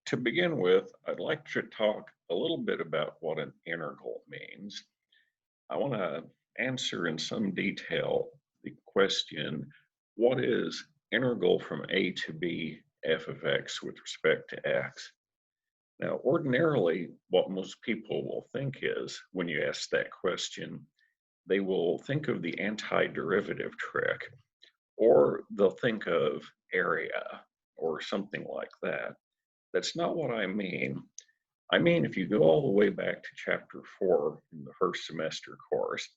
To begin with, I'd like to talk a little bit about what an integral means. I want to answer in some detail the question, what is integral from a to b f of x with respect to x? Now, ordinarily, what most people will think is, when you ask that question, they will think of the antiderivative trick, or they'll think of area or something like that. That's not what I mean. I mean, if you go all the way back to chapter 4 in the first semester course,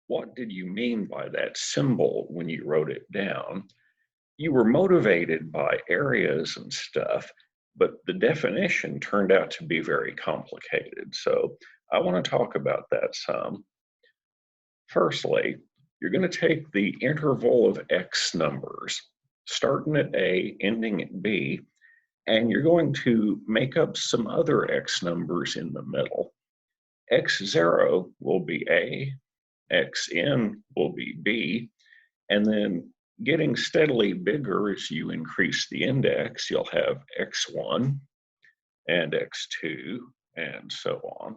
what did you mean by that symbol when you wrote it down? You were motivated by areas and stuff, but the definition turned out to be very complicated. So I want to talk about that some. Firstly, you're going to take the interval of x numbers, starting at A, ending at B, and you're going to make up some other x numbers in the middle. X0 will be A, Xn will be B, and then getting steadily bigger as you increase the index, you'll have X1 and X2 and so on.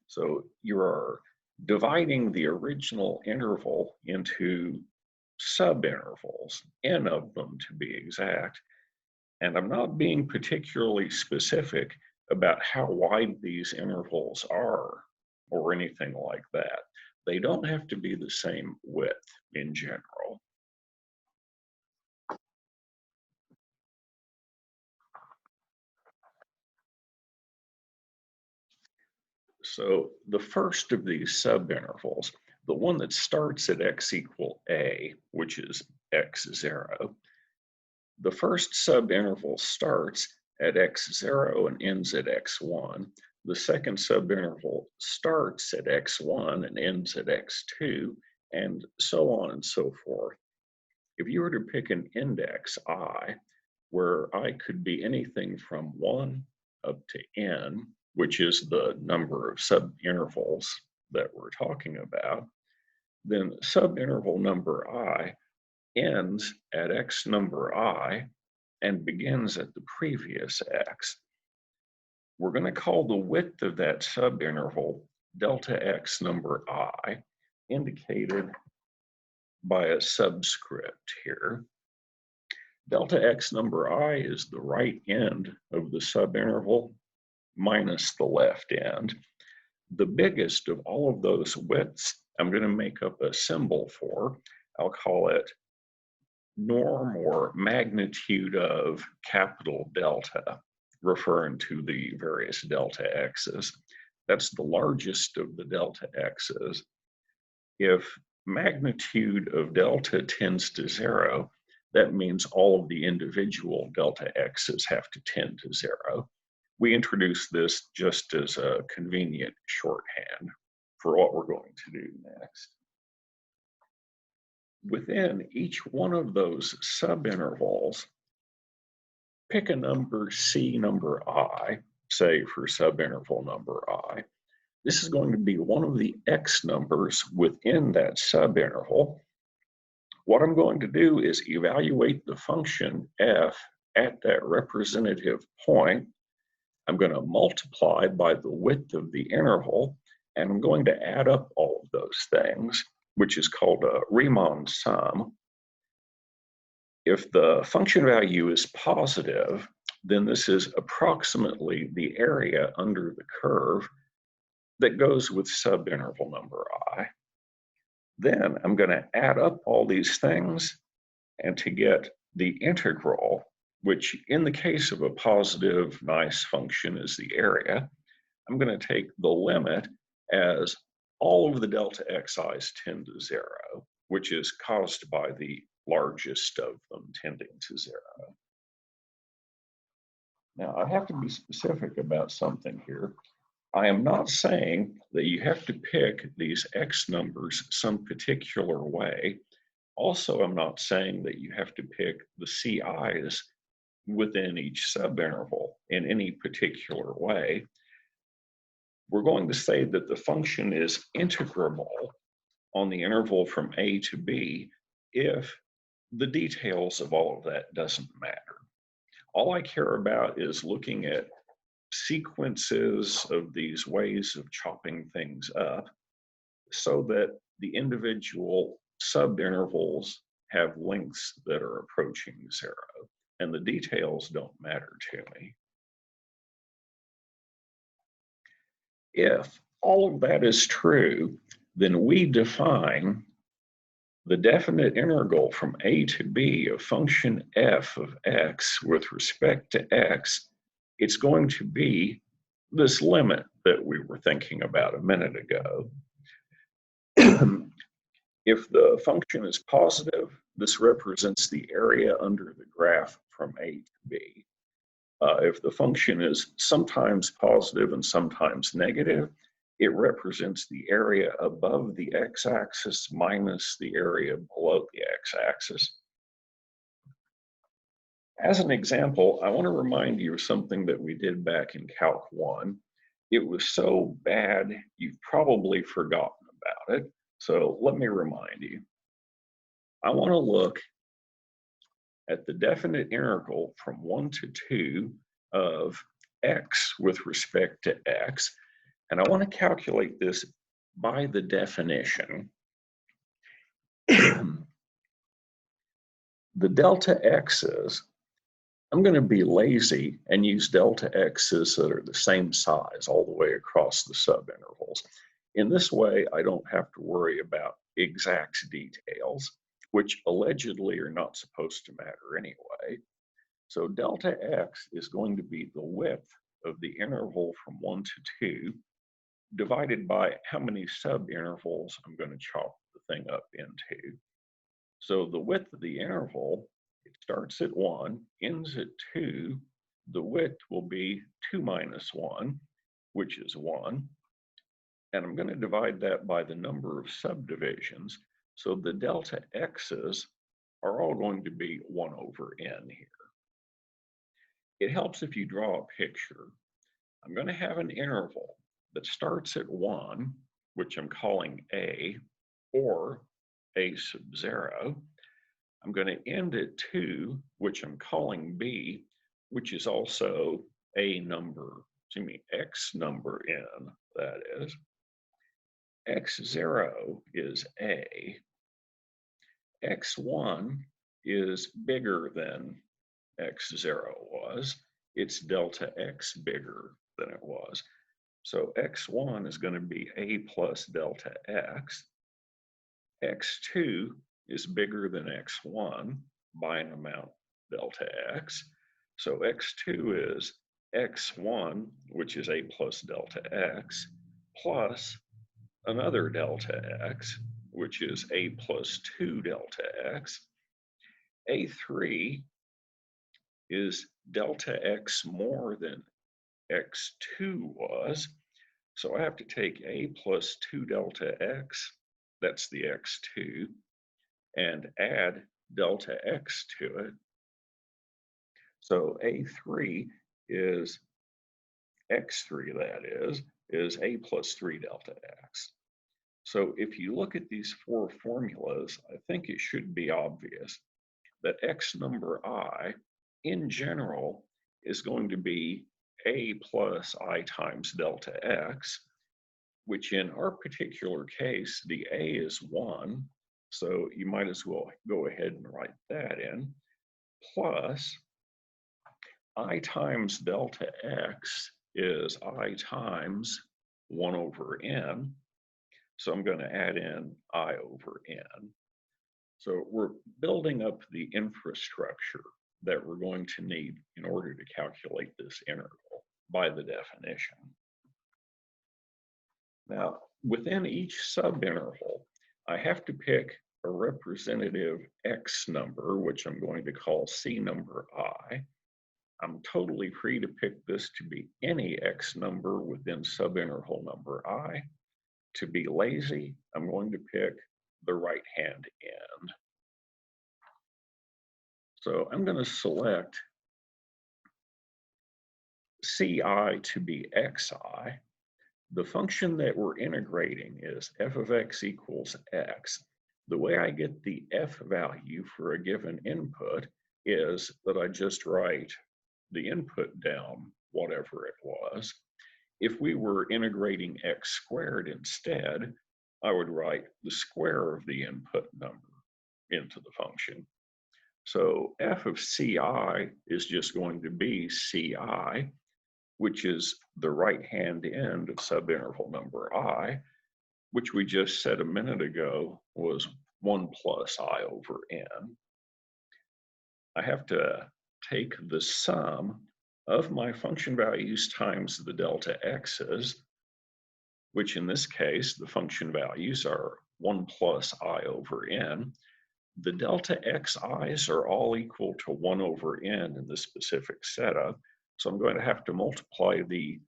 So you are dividing the original interval into subintervals, n of them to be exact. And I'm not being particularly specific about how wide these intervals are or anything like that. They don't have to be the same width in general. So the first of these subintervals, the one that starts at x equal a, which is x0, the first subinterval starts at x0 and ends at x1. The second subinterval starts at x1 and ends at x2, and so on and so forth. If you were to pick an index I, where I could be anything from 1 up to n, which is the number of subintervals that we're talking about, then subinterval number I ends at x number I and begins at the previous x. We're going to call the width of that subinterval delta x number I, indicated by a subscript here. Delta x number I is the right end of the subinterval minus the left end. The biggest of all of those widths, I'm going to make up a symbol for. I'll call it norm or magnitude of capital delta, referring to the various delta x's. That's the largest of the delta x's. If magnitude of delta tends to 0, that means all of the individual delta x's have to tend to 0. We introduce this just as a convenient shorthand for what we're going to do next. Within each one of those subintervals, pick a number C number I, say for subinterval number I. This is going to be one of the x numbers within that subinterval. What I'm going to do is evaluate the function f at that representative point. I'm going to multiply by the width of the interval, and I'm going to add up all of those things, which is called a Riemann sum. If the function value is positive, then this is approximately the area under the curve that goes with subinterval number I. Then I'm going to add up all these things, and to get the integral, which in the case of a positive nice function is the area, I'm going to take the limit as all of the delta xi's tend to 0, which is caused by the largest of them tending to 0. Now, I have to be specific about something here. I am not saying that you have to pick these x numbers some particular way. Also, I'm not saying that you have to pick the CI's within each subinterval in any particular way. We're going to say that the function is integrable on the interval from A to B if the details of all of that doesn't matter. All I care about is looking at sequences of these ways of chopping things up so that the individual subintervals have lengths that are approaching zero, and the details don't matter to me. If all of that is true, then we define the definite integral from a to b of function f of x with respect to x. It's going to be this limit that we were thinking about a minute ago. If the function is positive, this represents the area under the graph from a to b. If the function is sometimes positive and sometimes negative, it represents the area above the x-axis minus the area below the x-axis. As an example, I want to remind you of something that we did back in Calc 1. It was so bad, you've probably forgotten about it. So let me remind you. I want to look at the definite integral from 1 to 2 of x with respect to x. And I want to calculate this by the definition. The delta x's, I'm going to be lazy and use delta x's that are the same size all the way across the subintervals. In this way, I don't have to worry about exact details, which allegedly are not supposed to matter anyway. So delta x is going to be the width of the interval from 1 to 2 divided by how many subintervals I'm going to chop the thing up into. So the width of the interval, it starts at 1, ends at 2. The width will be 2 minus 1, which is 1. And I'm going to divide that by the number of subdivisions. So the delta x's are all going to be 1 over n here. It helps if you draw a picture. I'm going to have an interval that starts at 1, which I'm calling a, or a sub 0. I'm going to end at 2, which I'm calling b, which is also a number, x number n, that is. x0 is a. x1 is bigger than x0 was. It's delta x bigger than it was. So x1 is going to be a plus delta x. x2 is bigger than x1 by an amount delta x. So x2 is x1, which is a plus delta x, plus another delta x, which is a plus 2 delta x. A3 is delta x more than x2 was. So I have to take a plus 2 delta x, that's the x2, and add delta x to it. So a3 is x3, that is a plus 3 delta x. So if you look at these four formulas, I think it should be obvious that x number I, in general, is going to be a plus I times delta x, which in our particular case, the a is 1, so you might as well go ahead and write that in, plus I times delta x is I times 1 over n, so I'm going to add in I over n. So we're building up the infrastructure that we're going to need in order to calculate this integral by the definition. Now, within each subinterval, I have to pick a representative x number, which I'm going to call C number I. I'm totally free to pick this to be any x number within subinterval number I. To be lazy, I'm going to pick the right-hand end. So I'm going to select Ci to be xi. The function that we're integrating is f of x equals x. The way I get the f value for a given input is that I just write the input down, whatever it was. If we were integrating x squared instead, I would write the square of the input number into the function. So f of ci is just going to be ci, which is the right-hand end of subinterval number I, which we just said a minute ago was 1 plus I over n. I have to take the sum of my function values times the delta x's, which in this case, the function values are 1 plus I over n. The delta xi's are all equal to 1 over n in this specific setup. So I'm going to have to multiply the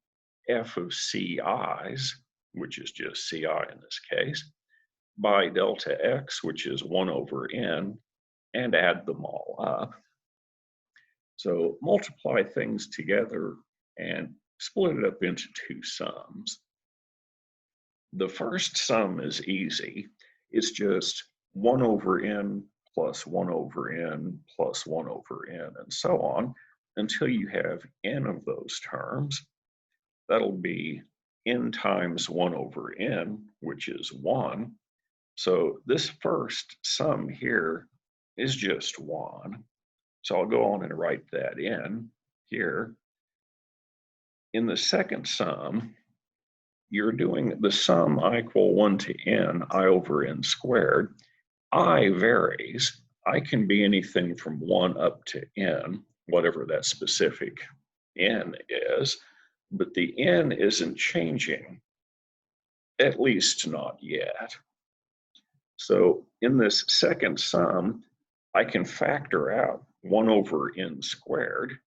f of ci's, which is just ci in this case, by delta x, which is 1 over n, and add them all up. So multiply things together and split it up into two sums. The first sum is easy. It's just 1 over n plus 1 over n plus 1 over n, and so on, until you have n of those terms. That'll be n times 1 over n, which is 1. So this first sum here is just 1. So I'll go on and write that in here. In the second sum, you're doing the sum I equal 1 to n, I over n squared. I varies. I can be anything from 1 up to n, whatever that specific n is, but the n isn't changing, at least not yet. So in this second sum, I can factor out 1 over n squared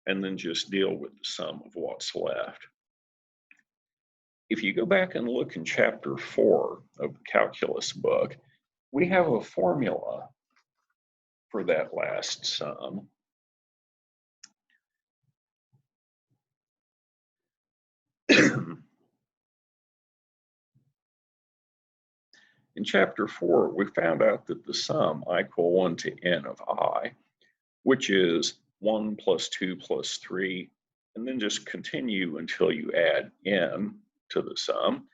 and then just deal with the sum of what's left. If you go back and look in chapter 4 of the calculus book, we have a formula for that last sum. In chapter 4, we found out that the sum I equal 1 to n of I, which is 1 plus 2 plus 3, and then just continue until you add n to the sum.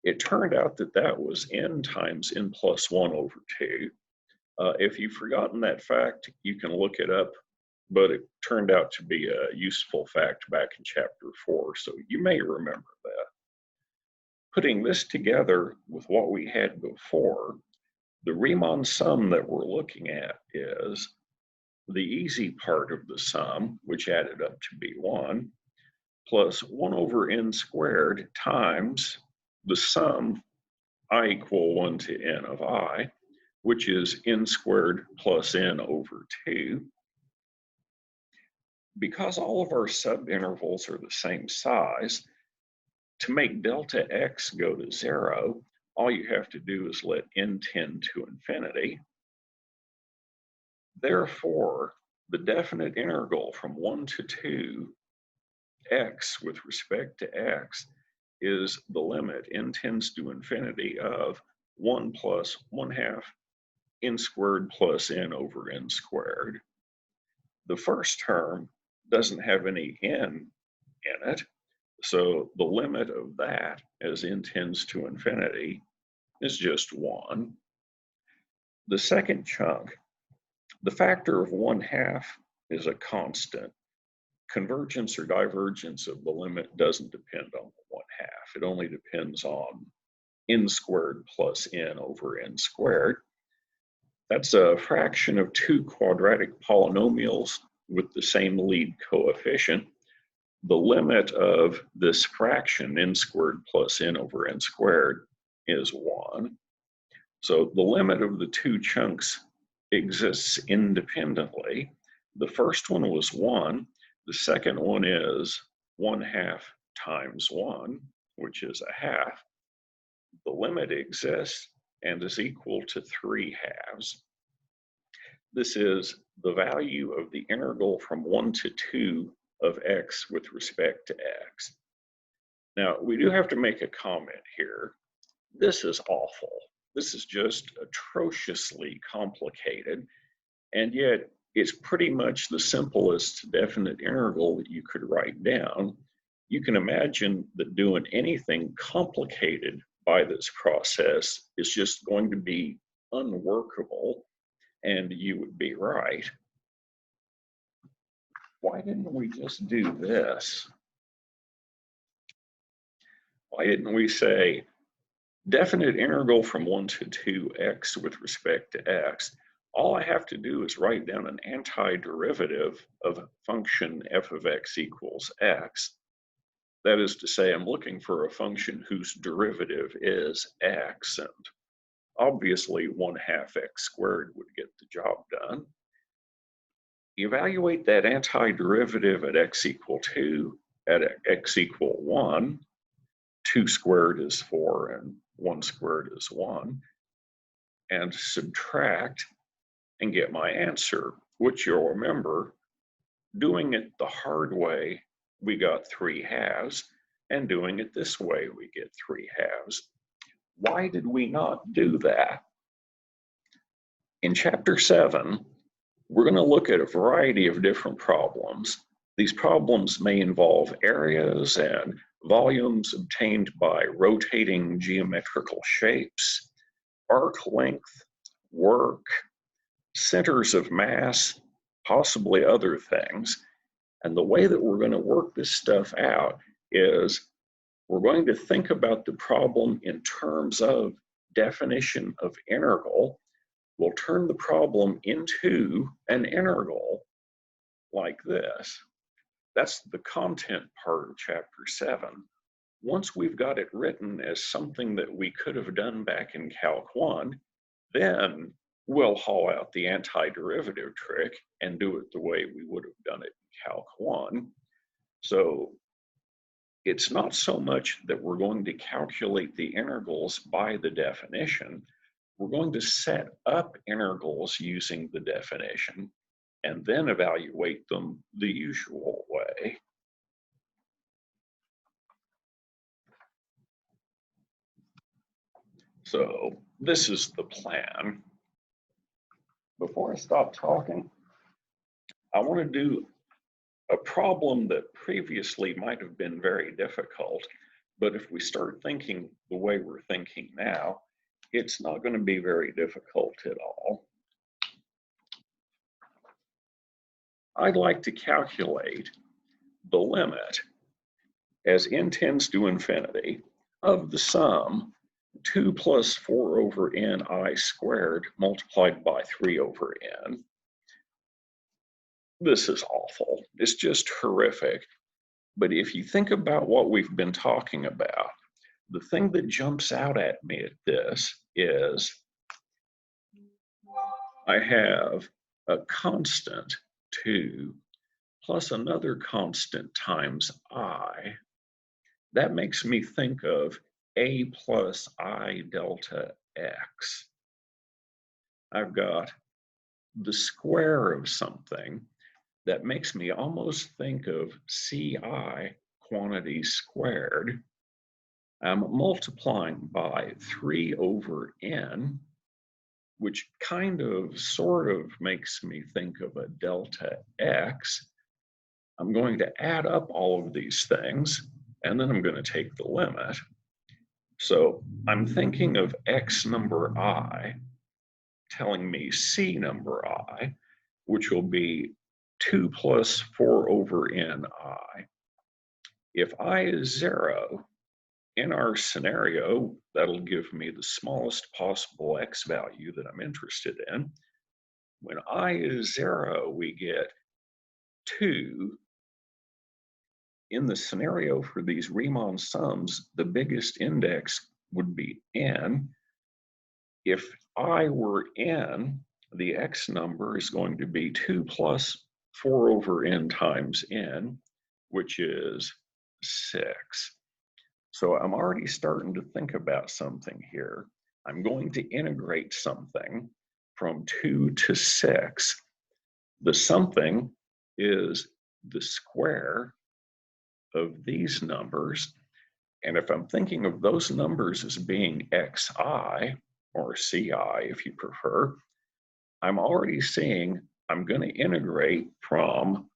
It turned out that that was n times n plus 1 over 2. If you've forgotten that fact, you can look it up, but it turned out to be a useful fact back in chapter 4, so you may remember that. Putting this together with what we had before, the Riemann sum that we're looking at is the easy part of the sum, which added up to be 1, plus 1 over n squared times the sum I equal 1 to n of I, which is n squared plus n over 2. Because all of our subintervals are the same size, to make delta x go to 0, all you have to do is let n tend to infinity. Therefore, the definite integral from 1 to 2 x with respect to x is the limit n tends to infinity of 1 plus 1/2 n squared plus n over n squared. The first term doesn't have any n in it, so the limit of that as n tends to infinity is just 1. The second chunk, the factor of 1/2 is a constant. Convergence or divergence of the limit doesn't depend on the 1/2. It only depends on n squared plus n over n squared. That's a fraction of two quadratic polynomials with the same lead coefficient. The limit of this fraction, n squared plus n over n squared, is 1. So the limit of the two chunks exists independently. The first one was 1. The second one is 1/2 times 1, which is a half. The limit exists and is equal to 3/2. This is the value of the integral from 1 to 2 of x with respect to x. Now, we do have to make a comment here. This is awful. This is just atrociously complicated, and yet it's pretty much the simplest definite integral that you could write down. You can imagine that doing anything complicated by this process is just going to be unworkable, and you would be right. Why didn't we just do this? Why didn't we say definite integral from 1 to 2x with respect to x? All I have to do is write down an antiderivative of a function f of x equals x. That is to say, I'm looking for a function whose derivative is x, and obviously 1/2 x squared would get the job done. Evaluate that antiderivative at x equal 2, at x equal 1. 2 squared is 4 and 1 squared is 1, and subtract and get my answer, which you'll remember, doing it the hard way, we got 3/2, and doing it this way, we get 3/2. Why did we not do that? In Chapter 7, we're going to look at a variety of different problems. These problems may involve areas and volumes obtained by rotating geometrical shapes, arc length, work, centers of mass, possibly other things. And the way that we're going to work this stuff out is we're going to think about the problem in terms of definition of integral. We'll turn the problem into an integral like this. That's the content part of Chapter 7. Once we've got it written as something that we could have done back in Calc 1, then we'll haul out the antiderivative trick and do it the way we would have done it in Calc 1. So it's not so much that we're going to calculate the integrals by the definition. We're going to set up integrals using the definition and then evaluate them the usual way. So this is the plan. Before I stop talking, I want to do a problem that previously might have been very difficult, but if we start thinking the way we're thinking now, it's not going to be very difficult at all. I'd like to calculate the limit as n tends to infinity of the sum 2 plus 4 over n I squared multiplied by 3 over n. This is awful. It's just horrific. But if you think about what we've been talking about, the thing that jumps out at me at this is I have a constant 2 plus another constant times I. That makes me think of a plus I delta x. I've got the square of something that makes me almost think of ci quantity squared. I'm multiplying by 3 over n, which kind of sort of makes me think of a delta x. I'm going to add up all of these things, and then I'm going to take the limit. So I'm thinking of x number I telling me c number I, which will be 2 plus 4 over n I. If I is 0, in our scenario, that'll give me the smallest possible x value that I'm interested in. When I is 0, we get 2. In the scenario for these Riemann sums, the biggest index would be n. If I were n, the x number is going to be 2 plus 4 over n times n, which is 6. So I'm already starting to think about something here. I'm going to integrate something from 2 to 6. The something is the square of these numbers. And if I'm thinking of those numbers as being xi, or ci if you prefer, I'm already seeing I'm going to integrate from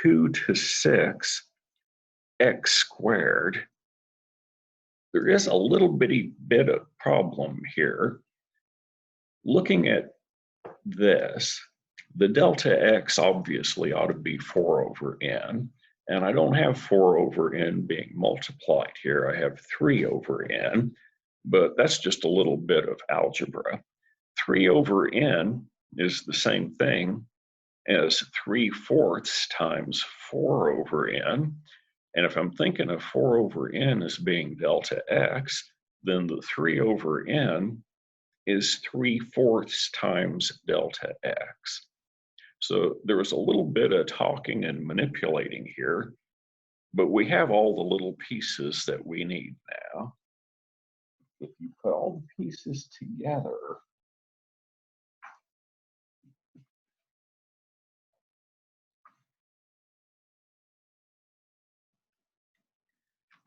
2 to 6 x squared. There is a little bit of problem here. Looking at this, the delta x obviously ought to be 4 over n, and I don't have 4 over n being multiplied here. I have 3 over n, but that's just a little bit of algebra. 3 over n is the same thing as 3/4 times 4 over n. And if I'm thinking of 4 over n as being delta x, then the 3 over n is 3/4 times delta x. So there was a little bit of talking and manipulating here, but we have all the little pieces that we need now. If you put all the pieces together,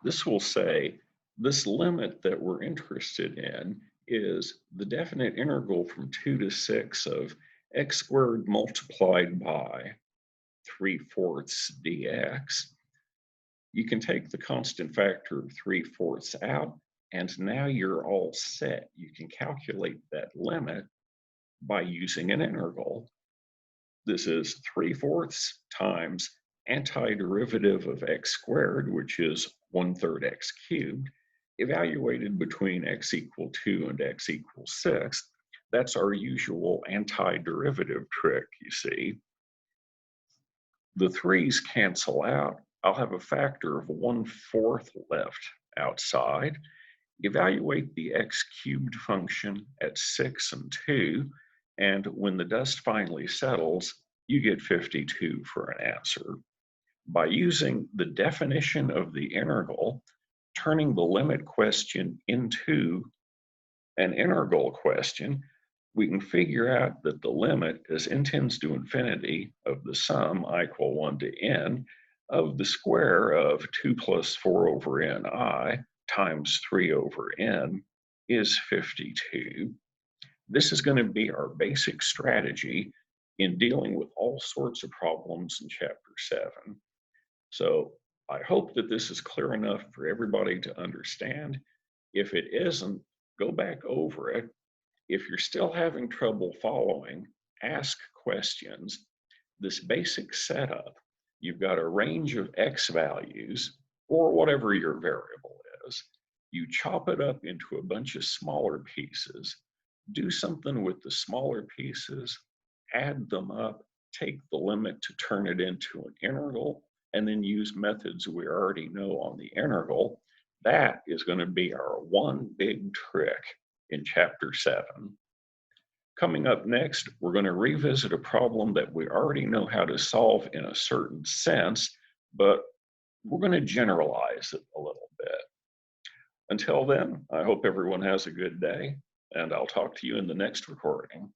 this will say this limit that we're interested in is the definite integral from 2 to 6 of x squared multiplied by 3/4 dx. You can take the constant factor of 3/4 out, and now you're all set. You can calculate that limit by using an integral. This is 3/4 times antiderivative of x squared, which is 1/3 x cubed, evaluated between x equal 2 and x equals 6. That's our usual antiderivative trick, you see. The 3's cancel out. I'll have a factor of 1/4 left outside. Evaluate the x cubed function at 6 and 2, and when the dust finally settles, you get 52 for an answer. By using the definition of the integral, turning the limit question into an integral question, we can figure out that the limit as n tends to infinity of the sum I equal 1 to n of the square of 2 plus 4 over ni times 3 over n is 52. This is going to be our basic strategy in dealing with all sorts of problems in Chapter 7. So I hope that this is clear enough for everybody to understand. If it isn't, go back over it. If you're still having trouble following, ask questions. This basic setup, you've got a range of x values, or whatever your variable is. You chop it up into a bunch of smaller pieces. Do something with the smaller pieces, add them up, take the limit to turn it into an integral, and then use methods we already know on the integral. That is going to be our one big trick in Chapter 7. Coming up next, we're going to revisit a problem that we already know how to solve in a certain sense, but we're going to generalize it a little bit. Until then, I hope everyone has a good day, and I'll talk to you in the next recording.